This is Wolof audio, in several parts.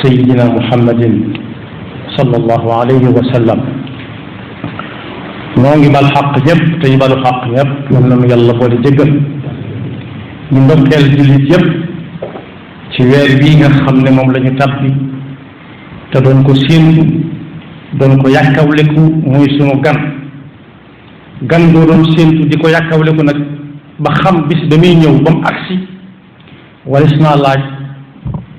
sayyidina muhammadin sallallahu alayhi wa sallam. noo ngi bal xaq ñëpp te ñu balu xaq ñëpp yal na nu yàlla boole jéggal. ñu ndokkeel jullit yëpp ci weer bii nga xam ne moom la ñu tàbbi te doon ko séentu doon ko yàkkawleku muy sunu gan doo doon séentu di ko yàkkawleku nag ba xam bis ba muy ñëw ba mu agsi walis naa laaj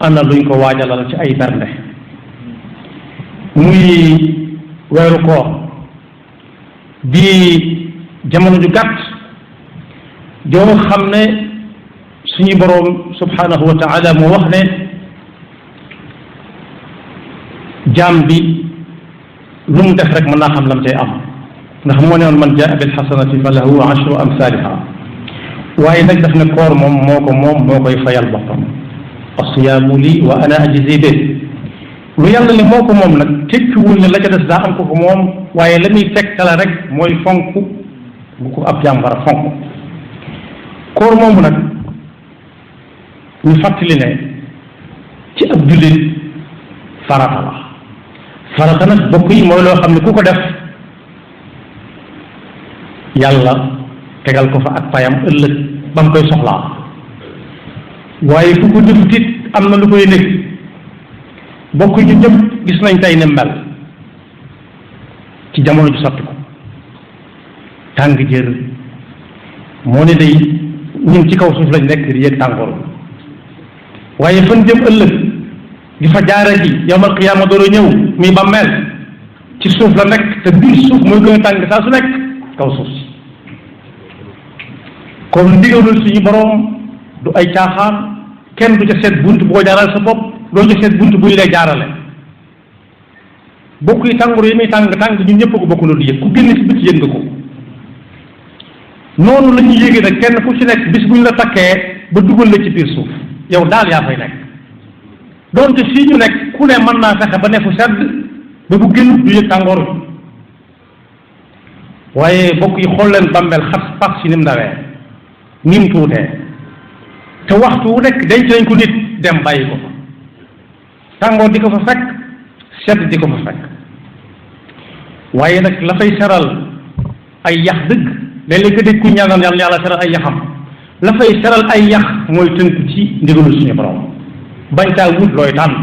ana luñ ko waajalal ci ay bernde. muy weeru koor bii jamono ju gàtt joo xam ne suñu boroom subhanahu wa taala moo wax ne jaam bi lu mu def rek mën naa xam lam cay am ndax moo ne woon man jaa bil xasanati fa lahu ashru amsaaliha. waaye nag daf ne koor moom moo koy fayal boppam. asiyaamu lii wa ana ajzi bi. lu yàlla ne moo ko moom nag tekkiwul ne la ca des daa am ko moom waaye la muy tegtale rek mooy fonk bu ko ab jaam war a fonk. koor moomu nag ñu fàttali ne ci ab jullit farata la. farata nag bokk yi mooy loo xam ne ku ko def yàlla tegal ko fa ak payam ëllëg ba mu koy soxlaa. waaye ku ko defut it am na lu koy nekk. bokk ñu ñëpp gis nañ tey ne mel ci jamono ju sotti ko tàng jër moo ne day ñun ci kaw suuf lañ nekk di yëg tàngoor waaye fan jëm ëllëg di fa jaare ji yawmal qiyaama door a ñëw muy ba mel ci suuf la nekk te biir suuf mooy gën a tàng saa su nekk kaw suuf si. kon ndigalul suñu boroom du ay caaxaan kenn du ca seet bunt bu ko jaaral sa bopp doo ca seet bunt buñ lay jaarale. bokk yi tàngoor yi muy tàng ñun ñëpp ko bokk loolu yëg ku génn ci biti yëg nga ko. noonu la ñuy yéegee nag kenn ku ci nekk bis buñ la takkee ba dugal la ci biir suuf yow daal yaa fay nekk. doonte fii ñu nekk ku ne mën naa fexe ba ne fu sedd ba bu génn du yëg tàngoor bi. waaye bokk yi xool leen bàmmeel xas pax si ni mu ndawee ni mu tuutee te waxtu wu nekk denc nañ ko nit dem bàyyi ko fa. tàngoor di ko fa fekk sedd di ko fa fekk. waaye nag la fay seral ay yax dëgg léeg-léeg nga dégg ku ñaanal yàlla seral ay yaxam la fay seral ay yax mooy tënku ci ndigalu suñu borom bañ kaa wut looy tànn.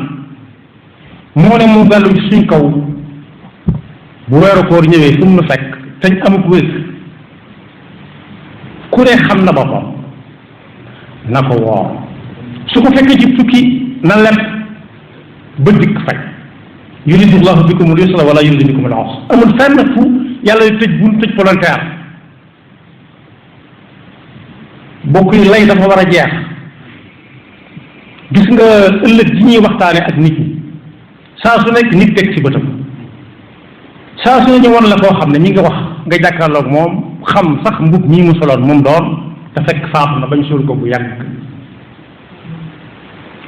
moo ne mu gàllu ci suñ kaw bu weeru koor ñëwee fu mu nu fekk te ñu amuk wér ku ne xam na boppam na ko woor su ko fekkee ci tukki na leb ba dikk fekk yuridu llahu bikumul yusra wala yuridu bikumul usra. amul fenn fu yàlla di tëj bu tëj volontaire. bokk yi lay dafa war a jeex. gis nga ëllëg ji ñuy waxtaane ak nit ñi saa su nekk nit teg ci bëtam saa su ne ñu won la koo xam ne ñi nga wax nga jàkkaarloog moom xam sax mbub ñii mu soloon moom doon te fekk faatu na bañ suul ko bu yàgg.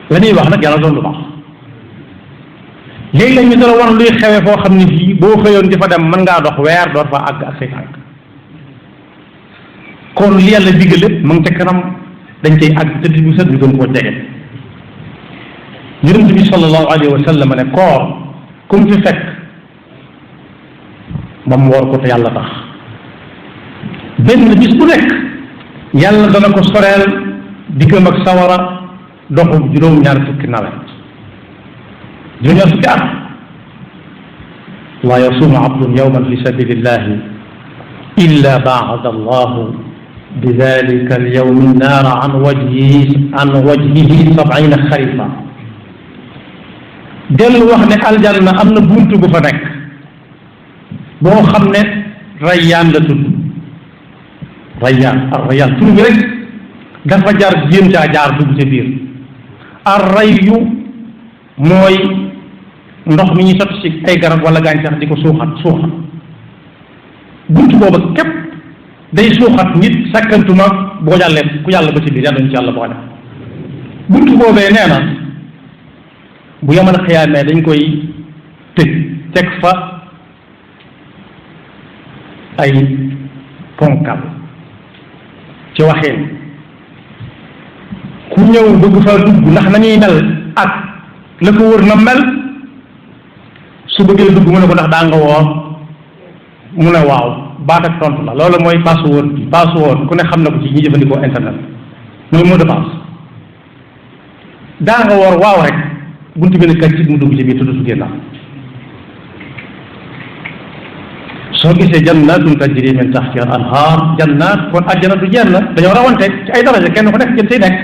la ñuy wax nag yàlla doon lu baax. léegi la ñu dara wan luy xewe foo xam ne fii boo xëyoon di fa dem mën ngaa dox weer door fa àgg ak say tànk. kon li yàlla diggal lépp mu ngi ca kanam dañ cay àgg te di bu set ñu gën koo jege. yonent bi sallallahu alayhi wa sallam ne koor kum fi fekk ba mu woor ko te yàlla tax benn bis bu nekk yàlla dana ko soreel diggam ak sawara doxu juróom-ñaar fukki nawet. juróom-ñaar fukki at laa yasuumu abdun yawman fi sabilillahi illa baada allahu bi dalika alyawmi nnaara an wajhihi sab'ina xarifa. dellu wax ne aljanna am na buntu bu fa nekk boo xam ne rayyaan la tudd. rayyaan tur bi rek dafa jar jéem caa jaar dugg ca biir. ar rayyu mooy ndox mi ñuy sotti ci ay garab wala gàncax di ko suuxat buntu booba képp day suuxat nit sakkantuma boo jàllee ku yàlla ba ci biir yàlla ñu ci yàlla boole. buntu boobee nee na bu yamal xiyaamee dañ koy tëj teg fa ay ponkal ci waxin ku ñëw bëgg fa dugg ndax nañuy mel ak la ko wër na mel su bëggee dugg mu ne ko ndax daa nga woor mu ne waaw baat ak tontu la loolu mooy password ku ne xam na ko ci ñi jëfandikoo internet mooy mot de passe daa nga woor waaw rek buntu bi ne kàccit mu dugg ci biir tudd su génn soo gisee jannatun tajri min tahtiha al anhar jannat kon àjjana du jenn dañoo rawante ci ay daraja kenn ku nekk jën say nekk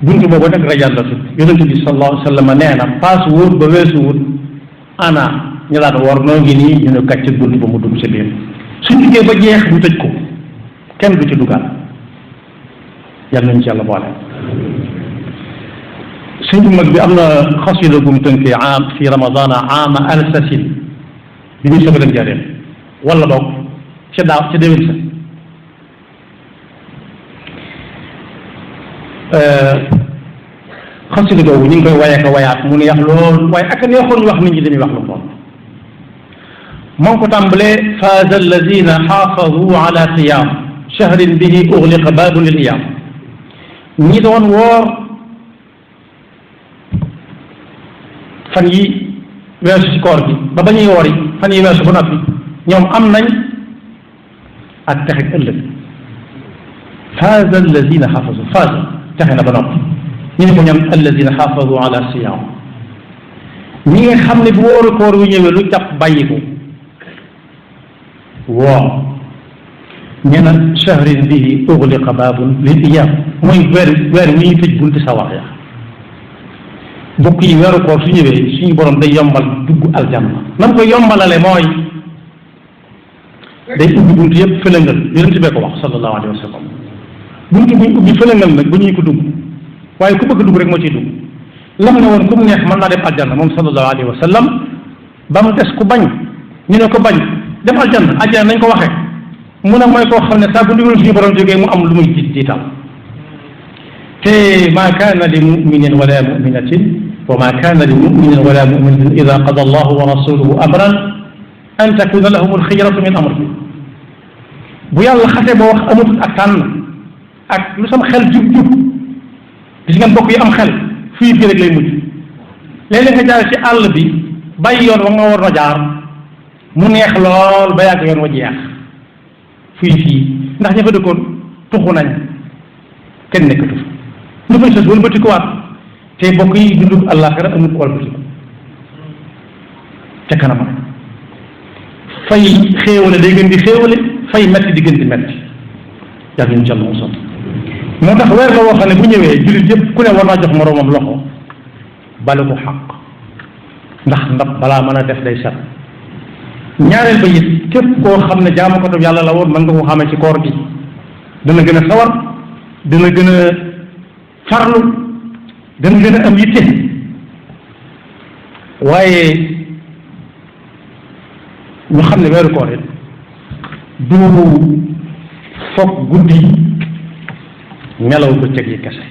buntu boobu nag rajal la tudd yonente bi sallallahu alayhi wa sallam nee na password ba weesu wut ana ñu daan woor noo ngi nii ñu ne kàccit buntu ba mu dugg ci biir suñ liggéey ba jeex ñu tëj ko kenn du ci dugal yàlla nañ ci yàlla boole suñ bu mag bi am na xasida gum tënkee fi ramadana ama alsasin bi muy soog a dem jaareem wala boog ca daaw ca déwén sa xasida googu ñu ngi koy waye ko wayaat mu neex lool waaye ak neexoon ñu wax nit ñi li muy wax lu moom moo ngi ko tàmbalee faaza alladina xaafadu ala qiyam shahrin bihi ugliqa babu lil iyam ñi doon woor fan yi weesu ci koor gi ba ba ñuy woori fan yi weesu ba noppi ñoom am nañ ak texe ëllëg faaza alladina xaafadu faaza texe na ba noppi ñu ne ko ñoom alladina xaafadu ala siyam ñi nga xam ne bu wóoru koor wi ñëwee lu jàpp bàyyi ko woor ñu ne shahrin bihi ugliqa baabun lil iyam mooy weer wi ñu tëj bunti sawar ya bokk yi weeru koor su ñëwee suñu borom day yombal dugg aljanna nam koy yombalale mooy day ubbi buntu yëpp fëlëngal yonent bee ko wax sallallahu alayhi wa sallam buntu buñ ubbi fëlëngal nag ba ñuy ko dugg waaye ku bëgg dugg rek moo ciy dugg lam ne woon ku mu neex mën naa dem aljanna moom sallallahu alayhi wa sallam ba mu des ku bañ ñu ne ko bañ dem aljanna nañ ko waxee mu ne mooy koo xam ne saa bu ndigal suñu borom jógee mu am lu muy jiital te ma kaana li muminin wala muminatin wa ma kaana li muminin wala muminatin ida qada allahu wa rasuluhu amran an takuna lahum alxiyaratu min amri bu yàlla xasee ba wax amatul ak tànn ak lu sama xel jub gis ngeen bokk yi am xel fii rek lay mujj léeg-léeg nga jaar ci àll bi bàyyi yoon wa nga war na jaar mu neex lool ba yàgg yoon wa jeex fii ndax ña fa dëkkoon tuxu nañ kenn nekkatu fa ñu fay sos wëlbatikuwaat te bokk yi dundub àllaaxira amul ko wëlbatiku ca kanam fay xéewale day gën di xéewale fay metti di gën di metti yàgg ñu jàll mosam moo tax weer la woo xam ne bu ñëwee jullit yëpp ku ne war naa jox moroomam loxo bale ko xaq ndax ndab balaa mën a def day set ñaareel ba it képp koo xam ne jaamukatu yàlla la woon mën nga ko xamee ci koor gi dana gën a sawar dana gën a farlu dana gën a am yitte waaye ñu xam ne weeru koor it du foog guddi nelaw bëccëg yi kese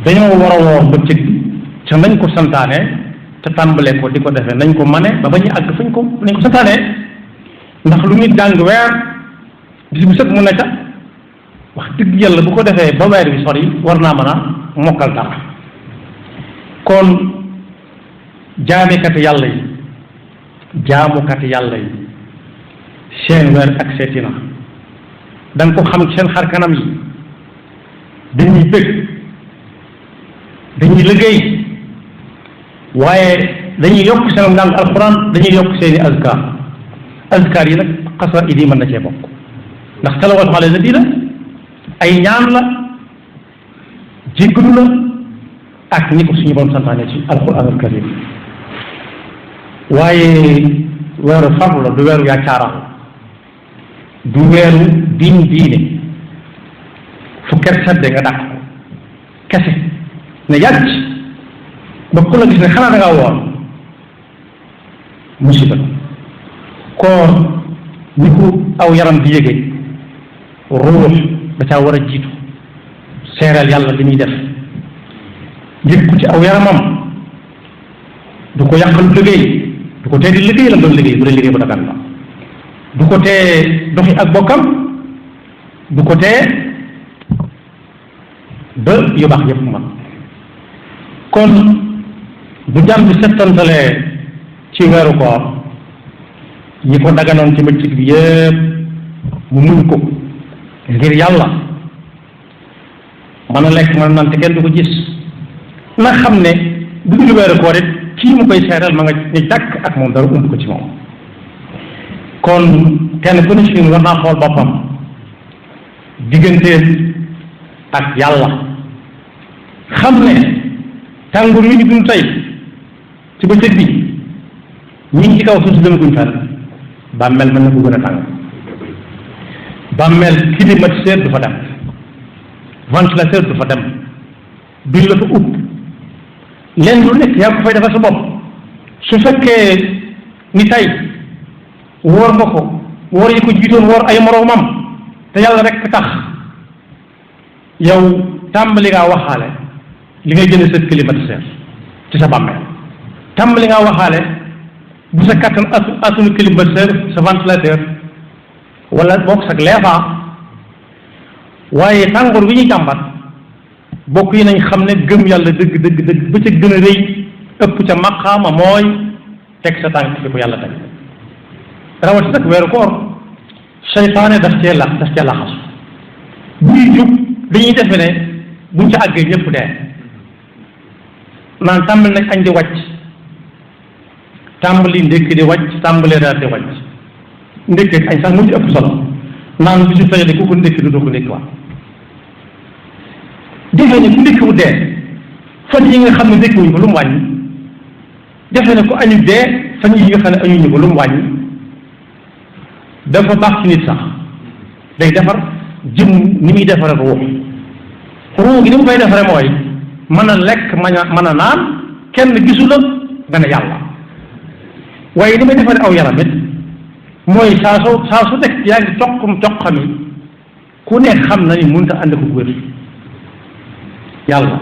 dañoo war a woor bëccëg bi ca nañ ko santaane te tàmbalee ko di ko defee nañ ko mane ba ba ñu àgg fañ ko nañ ko santaane ndax lu nit jàng weer bis bu set mu ne ca wax dëgg yàlla bu ko defee ba weer bi sori war naa mën a mokkal dara kon jaamikati yàlla yi jaamukati yàlla yi seen weer ak seeti na da nga ko xam ci seen xar kanam yi dañuy bëgg dañuy liggéey waaye dañuy yokk seen njàng alquran dañuy yokk seeni azkar yi nag xasaid yi mën na cee bokk ndax salawatu ala nabi la ay ñaan la jéggalu la ak ni ko suñu borom santaane ci alquran alkarim waaye weeru farlu la du weeru yaa caaraal du weeru diine fu ker sedde nga dàq ko kese ne yàgg ba ku la gis ne xanaa da ngaa woor musiba koor ni ko aw yaram di yëgee ruux da caa war a jiitu seereel yàlla li muy def yëg ko ci aw yaramam du ko yàqal liggéey du ko tee di liggéey la doon liggéey bu dee liggéey bu dagan la du ko tee doxi ak bokkam du ko tee ba yu baax yëpp man kon bu jàmm bi settantalee ci weeru koor yi ko daganoon ci bëccëg bi yëpp mu muñ ko ngir yàlla mën a lekk mën a naan te kenn du ko gis na xam ne bu dul weeru koor it kii mu koy seetal ma nga ñu jàkk ak moom dara ump ko ci moom. kon kenn ku ne ci ñun war naa xool boppam digganteen ak yàlla xam ne tàngoor wi ñu dund tey ci bëccëg bi ñi ngi ci kaw suuf si dama guñ fenn bàmmeel mën na ko gën a tàng bàmmeel climatiseur du fa dem ventilateur du fa dem biir la fa upp leen lu nekk yaa ko fay defal sa bopp su fekkee ni tey wóor nga ko wóor yi ko jiitoon wóor ay moroomam te yàlla rek tax yow tàmbali ngaa waxaale li ngay jënd sa climatiseur ci sa bàmmeel tàmbali ngaa waxaale bu sa kattan atunu climatiseur sa ventilateur wala bokk sa leefaa waaye tàngoor wi ñuy jàmbat bokk yi nañ xam ne gëm yàlla dëgg dëgg dëgg ba ca gën a rëy ëpp ca maqaama mooy teg sa tànk fi ko yàlla teg rawati nag weeru koor seytaane daf cee laxasu buy jub dañuy defe ne buñ ca àggee ñëpp dee naan tàmbali nag añ di wàcc tàmbali ndékki di wàcc tàmbali reer di wàcc ndékki ak añ sax mu ci ëpp solo naan bisu tey de ku ko ndékki du doo ko ndékki waat defe ne ku ndékkiwu dee fan yi nga xam ne ndékkiwuñ ko lu mu wàññi defe ne ku añu dee fan yi nga xam ne añuñu ko lu mu wàññi dafa baax ci nit sax day defar jëm ni muy defare ruux gi ni mu koy defare mooy mën a lekk mën a naan kenn gisu la nga ne yàlla waaye ni may defare aw yaram it mooy saa su nekk yaa ngi coqami ku ne xam na ni mënut a ànd ko wér yàlla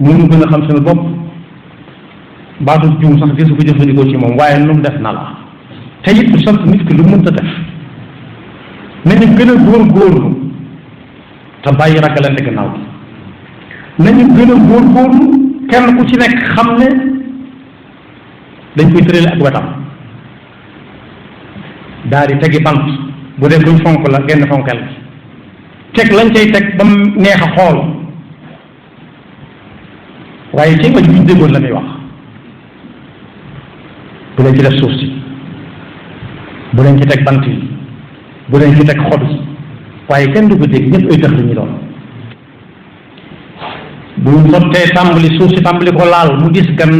mënu gën a xam seen bopp baatu juum sax gisu ko jëfandikoo ci moom waaye nu mu def na la te it du sant nit ki lu mënta def nañu gën a góorgóorlu te bàyyi ragalante gannaaw gi nañu gën a góorgóorlu kenn ku ci nekk xam ne dañ koy tërale ak wetam daal di tegi bant bu dee luñ fonk la genn fonkel teg lañ cay teg ba mu neex a xool waaye ci waj buñ déggoon la muy wax bu leen ci def suuf si bu leen ci teg bant yi bu leen ci teg xob yi waaye kenn du ko dégg ñëpp ay tax li ñu doon bu ñu sottee tàmbali suuf si tàmbali ko laal mu gis gan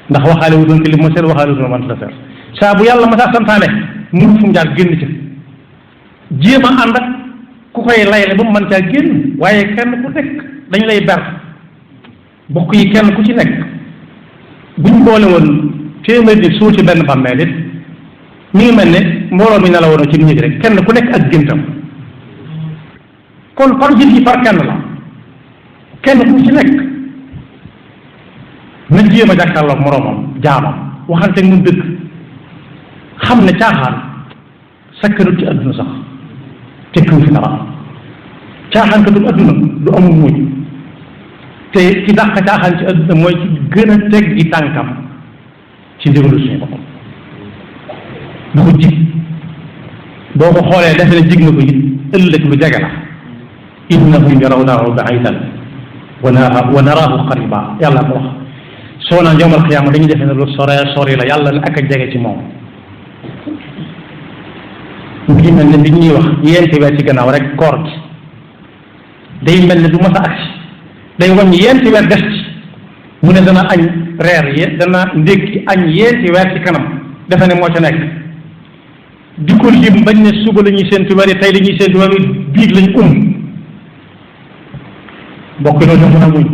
ndax waxaale wu doon climatiseur waxaale wu doon ventilateur saa bu yàlla ma saa santaane mu fu mu jaar génn ci jéem a ànd ak ku koy layle ba mu mën caa génn waaye kenn ku nekk dañ lay ber bokk yi kenn ku ci nekk buñ boole woon téeméer di suuf ci benn bàmmeel it mi ngi mel ne mbooloo mi ne la woon ci nit ñi rek kenn ku nekk ak géntam kon par jëf yi par kenn la kenn ku ci nekk na jéem a jàkkaarloog moroomam jaamam waxante mu dëgg xam ne caaxaan sakkanut ci adduna sax tekkiwu fi dara caaxaan ka dul adduna du amul mujj te ki dàq caaxaan ci adduna mooy ci gën a teggi tànkam ci ndigalu suñu boppam du ko jig boo ko xoolee defe ne jig na ko it ëllëg lu jege la innahum yarawnahu ba'idan wa naraahu qariba yàlla ko wax soo naan yawmal qiyaama dañuy defe ne lu sori la yàlla ne ak a jege ci moom ngi mel ne li ñuy wax yenti weer ci gannaaw rek koor gi day mel ne du mas a agsi day wàññi yenti weer des ci mu ne dana añ reer dana ndékki añ yenti weer ci kanam defe ne moo ca nekk di ko lim bañ ne suba la ñuy séentu weer yi tey la ñuy séentu weer yi biig lañ bokk loolu mën a muñ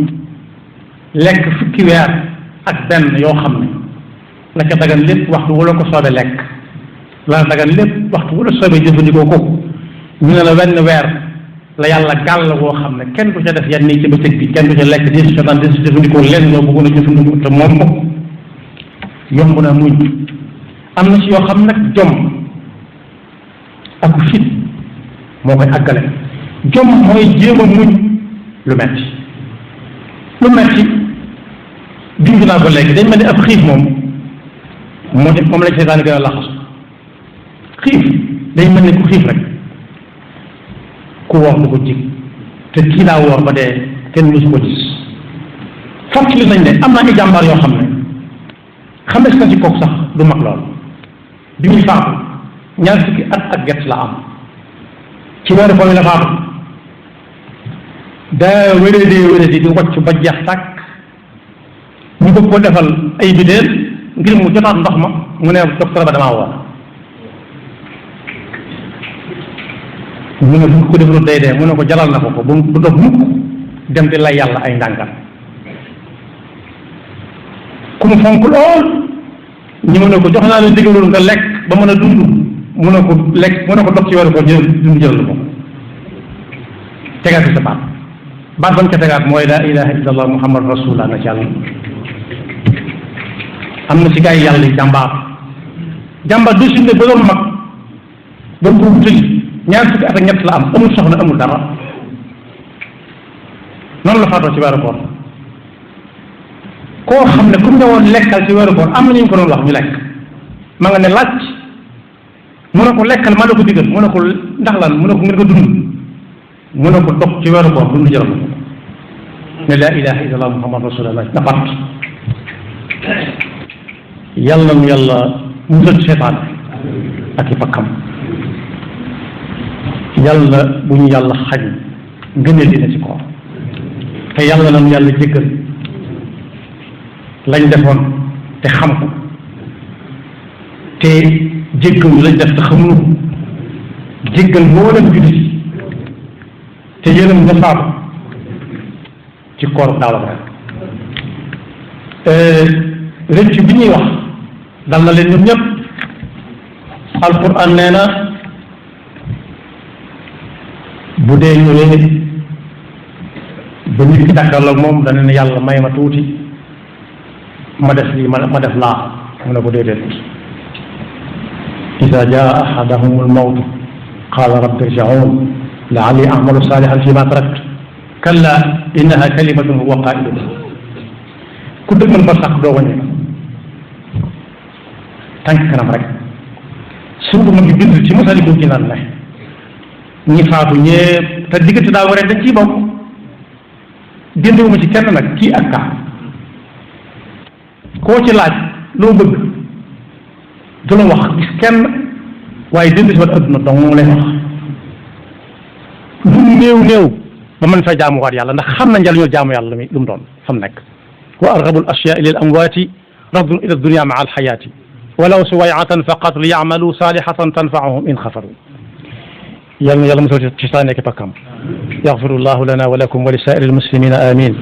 lekk fukki weer ak benn yoo xam ne la ca dagan lépp waxtu wala ko soobee lekk la dagan lépp waxtu wala soobee jëfandikoo ko ñu ne la wenn weer la yàlla gàll woo xam ne kenn du ca def yenn yi ci bëccëg bi kenn du ca lekk di si cotaan di si jëfandikoo lenn loo bëggoon a jëfandikoo te moom ko yomb na muñ am na ci yoo xam nag jom ak fit moo koy àggale jom mooy jéem a muñ lu metti junj naa ko léegi dañ mel ni ab xiif moom lañ seytaane gën a laxas xiif day mel ni ku xiif rek ku woor du ko jig te kii daa woor ba dee kenn mësu ko gis fàttali nañ ne am naa ay jàmbaar yoo xam ne xames na ci kooku sax du mag lool bi muy faatu ñaar fukki at ak gett la am ci weeru koor la faatu daa wéradi di wàcc ba jeex tàkk ñu bëgg ko defal ay bideel ngir mu jotaat ndox ma mu ne docteur ba damaa woor mu ne bu ko defalul day dee mu ne ko jalal na ko bu dox mukk dem di lay yàlla ay ndàngal ku mu fonk lool ñu mu ne ko jox naa la digalul nga lekk ba mën a dund mu ne ko lekk mu ne ko dox ci weeru ko jël ko tegaat ci sa baat ba mu ca tegaat mooy laa ilaha illallah muhammad rasulullah na ci yàlla am na ci gars yi yàlla yi jàmbaar du suñ ne ba doon mag ba ko tëj ñaar fukki at ak ñett la am amul soxna amul dara noonu la faatoo ci weeru koor koo xam ne comme ne woon lekkal ci weeru koor am na ñu ko doon wax ñu lekk ma nga ne laaj mu ne ko lekkal ma la ko digal mu ne ko ndax lan mu ne ko ngeen ko dund mu ne ko dox ci weeru koor dund jaral ko ne laa ilaha illallah muhammad rasulullah na bat yàlla nu yàlla musal seetaan ak i fakkam yàlla bu ñu yàlla xañ ngëneel dina ci koor te yàlla na nu yàlla jéggal lañ defoon te xam ko te jéggal ñu lañ def te xamuñu ko jéggal mboolem jullit te yërëm nga faatu ci koor daaw rek rëcc bi ñuy wax dal na leen ñun ñëpp alquran nee na bu dee ñëwee ba nit ki dakkarloog moom dana ne yàlla may ma tuuti ma def lii ma def laa mu ne ko déedéet ida jaa ahadahum almawt qala rabbi irji'un la'alli a'malu salihan fima taraktu kalla innaha kalimatun huwa qailuha ku dëgg man ba sax doo wàññi tànk kanam rek suñu ma ngi bind ci Masaalikul Jinaan ne ñi faatu ñëpp te diggante daa waree dañ ciy bokk dindewuma ci kenn nag kii ak kaa koo ci laaj loo bëgg du la wax gis kenn waaye dindi si wat adduna dong mu lay wax lu néew ba mën fa jaamu waat yàlla ndax xam na njëriñu jaamu yàlla lu mu doon fa mu nekk wa argabu al ashyaai lil amwaati radun ila dunia maa alxayaati walaw suwayatan faqat li yacmalu salihatan tanfaahum in xafaru yàlla na yàlla musal ci saa nekk pakkam yaxfiru llahu lana wa lakum wa li saa'iri almuslimina amin